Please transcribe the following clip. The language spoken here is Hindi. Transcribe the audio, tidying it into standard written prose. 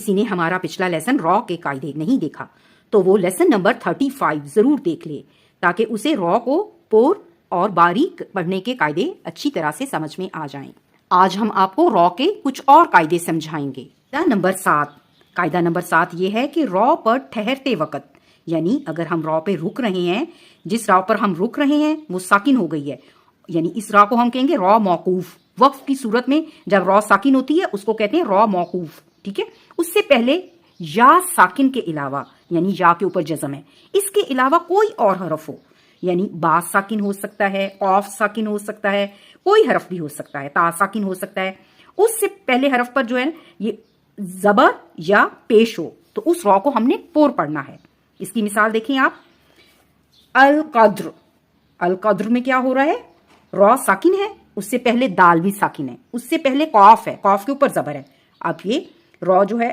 किसी ने हमारा पिछला लेसन रॉ के कायदे नहीं देखा तो वो लेसन नंबर 35 जरूर देख ले, ताकि उसे रॉ को पोर और बारीक पढ़ने के कायदे अच्छी तरह से समझ में आ जाएं। आज हम आपको रॉ के कुछ और कायदे समझाएंगे। कायदा नंबर 7 ये है कि रॉ पर ठहरते वक्त, यानी अगर हम रॉ पे रुक रहे हैं, जिस रॉ पर हम रुक रहे हैं वो साकिन हो गई है, यानी इस रॉ को हम कहेंगे रॉ मौकूफ। वक्फ की सूरत में जब रॉ साकिन होती है उसको कहते हैं रॉ मौकूफ, ठीक है। उससे पहले या साकिन के अलावा, यानी या के ऊपर जज़म है, इसके अलावा कोई और हरफ हो, यानी बा साकिन हो सकता है, कौफ साकिन हो सकता है, कोई हरफ भी हो सकता है, ता साकिन हो सकता है, उससे पहले हरफ पर जो है ये जबर या पेश हो तो उस रॉ को हमने पोर पढ़ना है। इसकी मिसाल देखें आप, अल कद्र। अल कद्र में क्या हो रहा है, रॉ साकिन है, उससे पहले दाल भी साकिन है, उससे पहले कौफ है, कौफ के ऊपर जबर है। अब ये रॉ जो है